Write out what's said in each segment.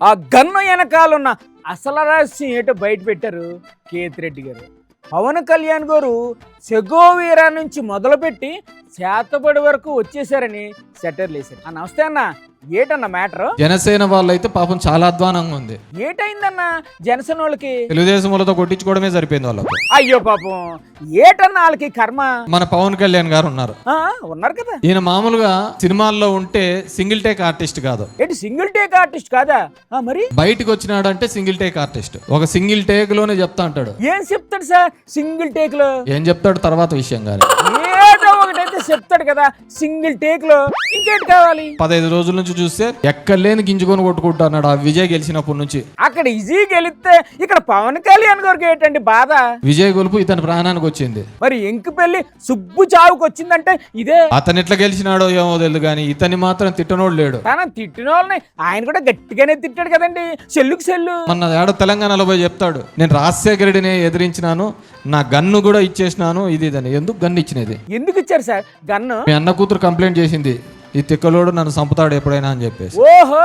ఆ గన్ను వెనకాలన్న అసలు రహస్యం ఏంటో బయట పెట్టారు కేతిరెడ్డి గారు. పవన్ కళ్యాణ్ గారు సెగోవీరా నుంచి మొదలుపెట్టి శాతపడి వరకు వచ్చేసారని సెటర్లు వేశారు. నమస్తే అన్న, ఏటన్న మ్యాటర్? జనసేన వాళ్ళైతే పాపం చాలా అధ్వానంగా ఉంది. ఏటైందన్న జనసేన వాళ్ళకి? తెలుగుదేశం వాళ్ళతో కొట్టించుకోవడమే సరిపోయింది వాళ్ళకు. అయ్యో పాపం, ఏటన్న వాళ్ళకి కర్మ. మన పవన్ కళ్యాణ్ గారు ఉన్నారు కదా. ఈయన మామూలుగా సినిమాల్లో ఉంటే సింగిల్ టేక్ ఆర్టిస్ట్ కాదు. ఏంటి సింగిల్ టేక్ ఆర్టిస్ట్ కాదా? మరి బయటకు వచ్చినాడు అంటే సింగిల్ టేక్ ఆర్టిస్ట్. ఒక సింగిల్ టేక్ లోనే చెప్తా అంటాడు. ఏం చెప్తాడు సార్ సింగిల్ టేక్ లో? ఏం చెప్తాడు తర్వాత విషయం కానీ ఏదో ఒకటైతే చెప్తాడు కదా సింగిల్ టేక్ లో. ఇంకేంటి కావాలి? 15 రోజుల నుంచి చూస్తే ఎక్కడలేని గింజుకొని కొట్టుకుంటున్నాడు. ఆ విజయ్ గెలిచినప్పటి నుంచి అక్కడ ఈజీ గెలిస్తే ఇక్కడ పవన్ కళ్యాణ్ గారికి ఏంటండి బాధ? విజయ్ గెలుపు ఇతని ప్రాణానికి వచ్చింది. మరి ఎంకి పెళ్లి సుబ్బు చావుకు వచ్చిందంటే ఇదే. అతను ఎట్లా గెలిచినాడో ఏమో తెలియదు కానీ ఇతన్ని మాత్రం తిట్టనోడు లేడు. తన తిట్టిన వాళ్ళని ఆయన కూడా గట్టిగానే తిట్టాడు కదండి, సెల్లుకు సెల్లు. మొన్న ఏడో తెలంగాణలో పోయి చెప్తాడు, నేను రాజశేఖర రెడ్డిని ఎదిరించినాను, నా గన్ను కూడా ఇచ్చేసినాను. ఇదని ఎందుకు గన్ను ఇచ్చినది? ఎందుకు ఇచ్చారు సార్ గన్ను? మీ అన్న కూతురు కంప్లైంట్ చేసింది, ఈ తిక్కలోడు నన్ను చంపుతాడు ఎప్పుడైనా అని చెప్పేసి. ఓహో,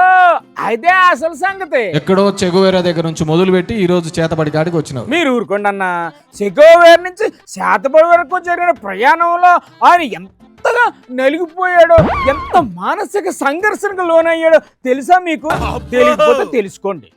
అదే అసలు సంగతి. ఎక్కడో చెగువేరా దగ్గర నుంచి మొదలు పెట్టి ఈ రోజు చేతబడి కాడికి వచ్చినావు. మీరు ఊరుకోండి అన్న. చెగోవేర్ నుంచి చేతబడి వరకు జరిగిన ప్రయాణంలో ఆయన ఎంతగా నలిగిపోయాడో, ఎంత మానసిక సంఘర్షణకు లోనయ్యాడో తెలుసా మీకు? తెలియకపోతే తెలుసుకోండి.